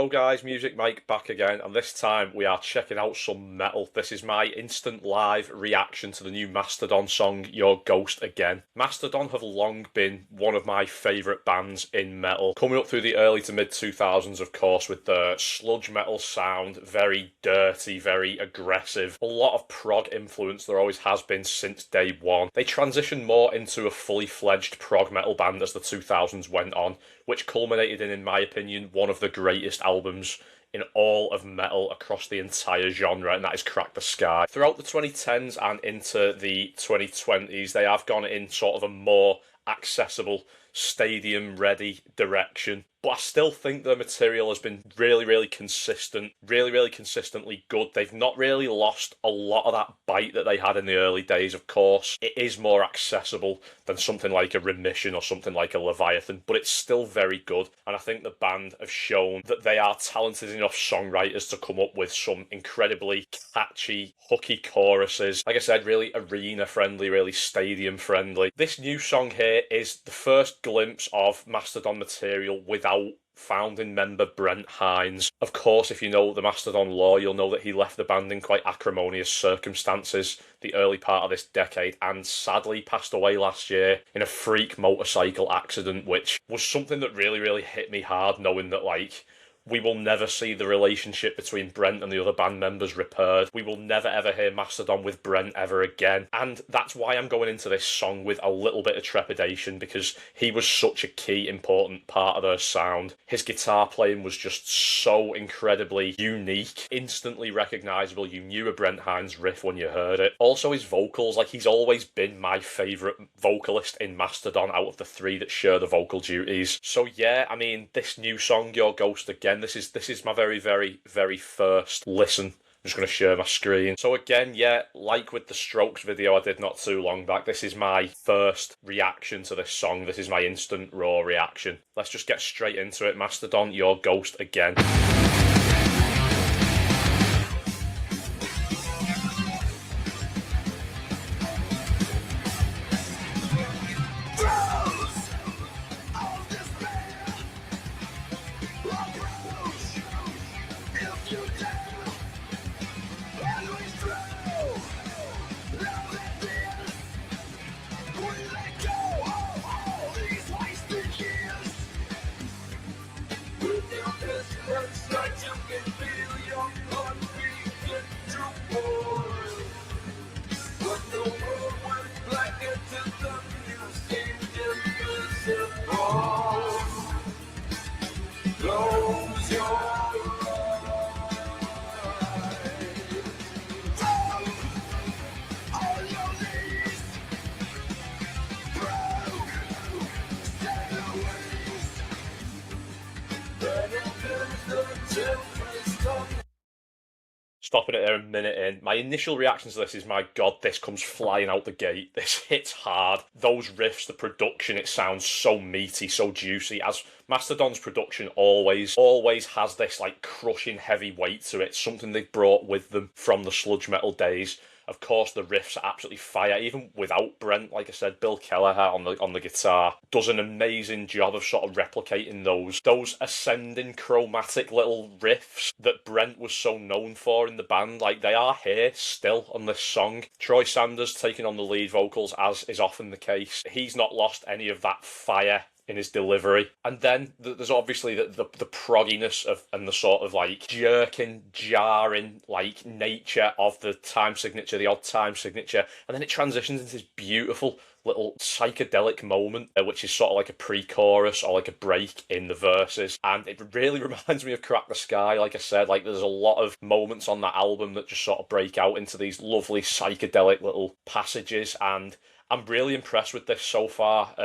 Hello guys, Music Mike back again, and this time we are checking out some metal. This is my instant live reaction to the new Mastodon song, Your Ghost Again. Mastodon have long been one of my favourite bands in metal, coming up through the early to mid 2000s of course with the sludge metal sound, very dirty, very aggressive, a lot of prog influence there always has been since day one. They transitioned more into a fully fledged prog metal band as the 2000s went on, which culminated in my opinion, one of the greatest albums in all of metal across the entire genre, and that is Crack the Sky. Throughout the 2010s and into the 2020s, they have gone in sort of a more accessible, stadium-ready direction. But I still think their material has been really consistent, really consistently good. They've not really lost a lot of that bite that they had in the early days, of course. It is more accessible than something like a Remission or something like a Leviathan, but it's still very good. And I think the band have shown that they are talented enough songwriters to come up with some incredibly catchy, hooky choruses. Like I said, really arena-friendly, really stadium-friendly. This new song here is the first glimpse of Mastodon material without founding member Brent Hinds. Of course, if you know the Mastodon lore, you'll know that he left the band in quite acrimonious circumstances the early part of this decade and sadly passed away last year in a freak motorcycle accident, which was something that really hit me hard, knowing that, like, we will never see the relationship between Brent and the other band members repaired. We will never ever hear Mastodon with Brent ever again. And that's why I'm going into this song with a little bit of trepidation, because he was such a key, important part of their sound. His guitar playing was just so incredibly unique, instantly recognisable. You knew a Brent Hinds riff when you heard it. Also his vocals, like, he's always been my favourite vocalist in Mastodon out of the three that share the vocal duties. So yeah, I mean, this new song, Your Ghost Again, this is my very first listen. I'm just going to share my screen. So again, yeah, like with the Strokes video I did not too long back, this is my first reaction to this song. This is my instant raw reaction. Let's just get straight into it. Mastodon, Your Ghost Again. Stopping it there a minute in, my initial reaction to this is, my god, this comes flying out the gate. This hits hard. Those riffs, the production, it sounds so meaty, so juicy, as Mastodon's production always has this like crushing heavy weight to it, something they brought with them from the sludge metal days. Of course, the riffs are absolutely fire, even without Brent. Like I said, Bill Kelleher on the guitar does an amazing job of sort of replicating those ascending chromatic little riffs that Brent was so known for in the band. Like, they are here still on this song. Troy Sanders taking on the lead vocals, as is often the case. He's not lost any of that fire in his delivery. And then there's obviously the progginess of, and the sort of like jerking, jarring like nature of the time signature, the odd time signature, and then it transitions into this beautiful little psychedelic moment, which is sort of like a pre-chorus or like a break in the verses, and it really reminds me of Crack the Sky. Like I said, like, there's a lot of moments on that album that just sort of break out into these lovely psychedelic little passages, and I'm really impressed with this so far.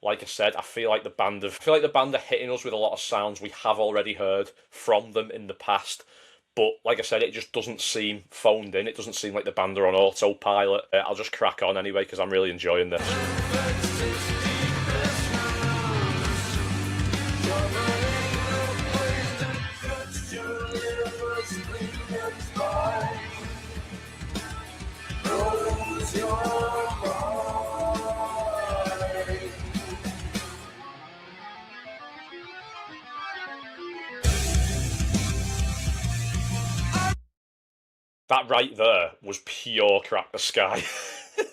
Like I said, I feel like the band are hitting us with a lot of sounds we have already heard from them in the past. But like I said, it just doesn't seem phoned in. It doesn't seem like the band are on autopilot. I'll just crack on anyway, because I'm really enjoying this. That right there was pure crack the sky.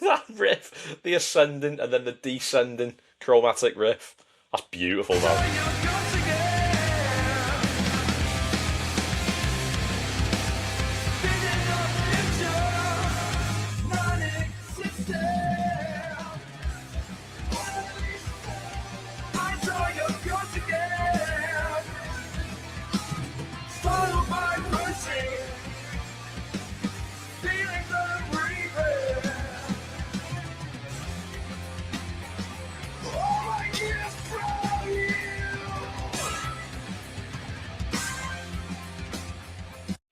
That riff, the ascending and then the descending chromatic riff. That's beautiful, man.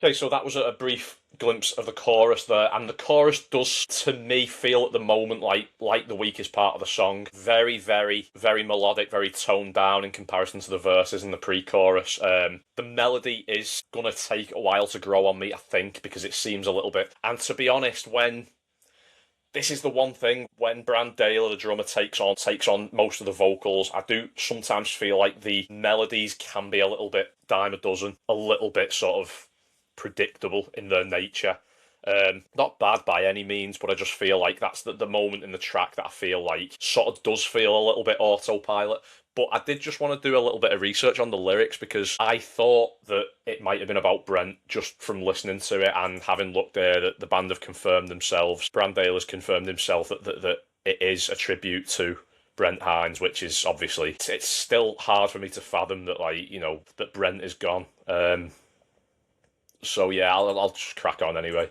Okay, so that was a brief glimpse of the chorus there, and the chorus does, to me, feel at the moment like the weakest part of the song. Very, very, very melodic, very toned down in comparison to the verses and the pre-chorus. The melody is gonna take a while to grow on me, I think, because it seems a little bit. And to be honest, this is the one thing when Brand Daler, the drummer, takes on most of the vocals, I do sometimes feel like the melodies can be a little bit dime a dozen, a little bit sort of predictable in their nature. Not bad by any means, but I just feel like that's the moment in the track that I feel like sort of does feel a little bit autopilot. But I did just want to do a little bit of research on the lyrics because I thought that it might have been about Brent just from listening to it and having looked there that the band have confirmed themselves. Brand Daler's confirmed himself that it is a tribute to Brent Hinds, which is obviously, it's still hard for me to fathom that, like, you know, that Brent is gone. So yeah, I'll just crack on anyway.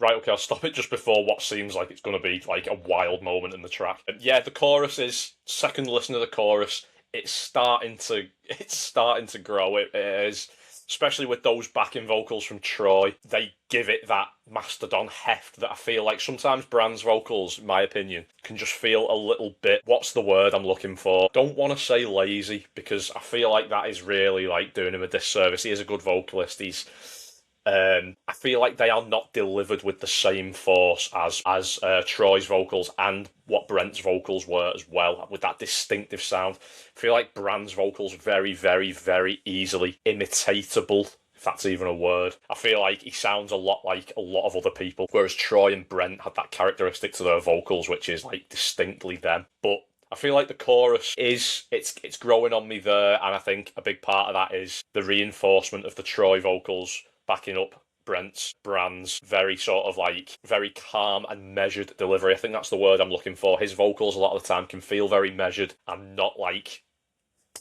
Right, okay, I'll stop it just before what seems like it's going to be like a wild moment in the track. Yeah, the chorus is, second listen to the chorus, it's starting to grow. It is, especially with those backing vocals from Troy. They give it that Mastodon heft that I feel like sometimes Brand's vocals, in my opinion, can just feel a little bit, what's the word I'm looking for? Don't want to say lazy, because I feel like that is really like doing him a disservice. He is a good vocalist. I feel like they are not delivered with the same force as Troy's vocals and what Brent's vocals were as well, with that distinctive sound. I feel like Brand's vocals very, very, very easily imitatable, if that's even a word. I feel like he sounds a lot like a lot of other people, whereas Troy and Brent had that characteristic to their vocals, which is like distinctly them. But I feel like the chorus it's growing on me there, and I think a big part of that is the reinforcement of the Troy vocals backing up Brand's very sort of like very calm and measured delivery. I think that's the word I'm looking for. His vocals a lot of the time can feel very measured and not like,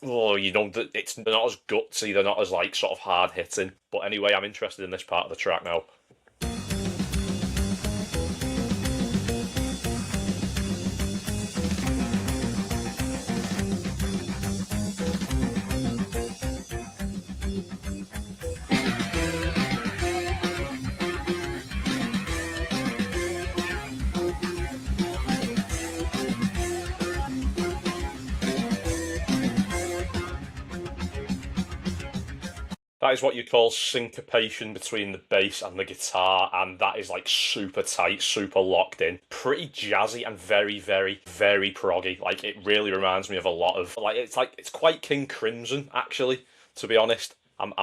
oh, you know, they're not as gutsy, they're not as like sort of hard hitting. But anyway, I'm interested in this part of the track now. That is what you call syncopation between the bass and the guitar, and that is like super tight, super locked in. Pretty jazzy and very, very, very proggy. Like, it really reminds me of a lot of it's quite King Crimson, actually, to be honest. I'm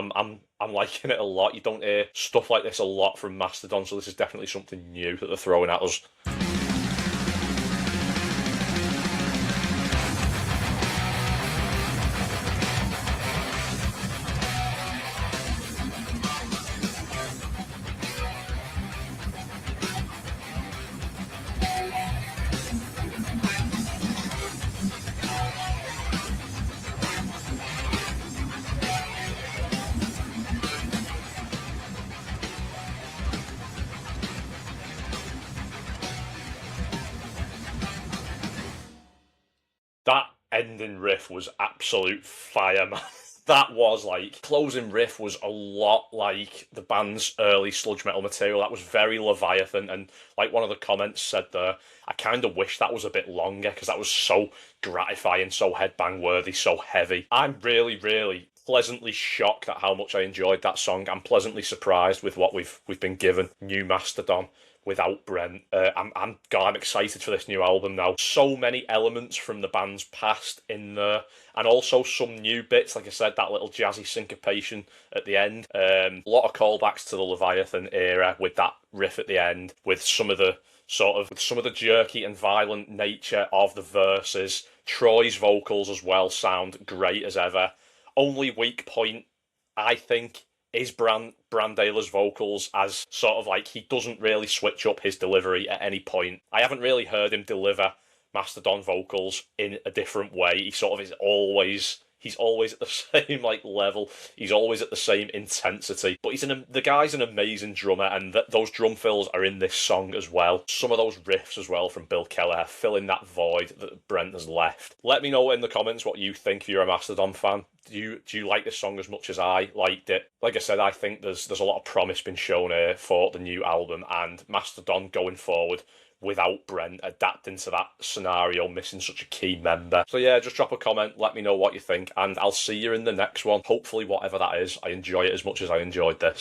liking it a lot. You don't hear stuff like this a lot from Mastodon, so this is definitely something new that they're throwing at us. That ending riff was absolute fire, man. That was like closing riff was a lot like the band's early sludge metal material. That was very Leviathan, and like one of the comments said there, I kind of wish that was a bit longer because that was so gratifying, so headbang worthy, so heavy. I'm really, really pleasantly shocked at how much I enjoyed that song. I'm pleasantly surprised with what we've been given. New Mastodon without Brent. I'm excited for this new album now. So many elements from the band's past in there, and also some new bits. Like I said, that little jazzy syncopation at the end. A lot of callbacks to the Leviathan era with that riff at the end, with some of the jerky and violent nature of the verses. Troy's vocals as well sound great as ever. Only weak point, I think, is Brandailer's vocals, as sort of like he doesn't really switch up his delivery at any point. I haven't really heard him deliver Mastodon vocals in a different way. He sort of is always he's always at the same like level. He's always at the same intensity. But the guy's an amazing drummer, and those drum fills are in this song as well. Some of those riffs as well from Bill Kelleher filling that void that Brent has left. Let me know in the comments what you think if you're a Mastodon fan. Do you like this song as much as I liked it? Like I said, I think there's a lot of promise been shown here for the new album, and Mastodon going forward without Brent, adapting to that scenario, missing such a key member. So yeah, just drop a comment, let me know what you think, and I'll see you in the next one. Hopefully, whatever that is, I enjoy it as much as I enjoyed this.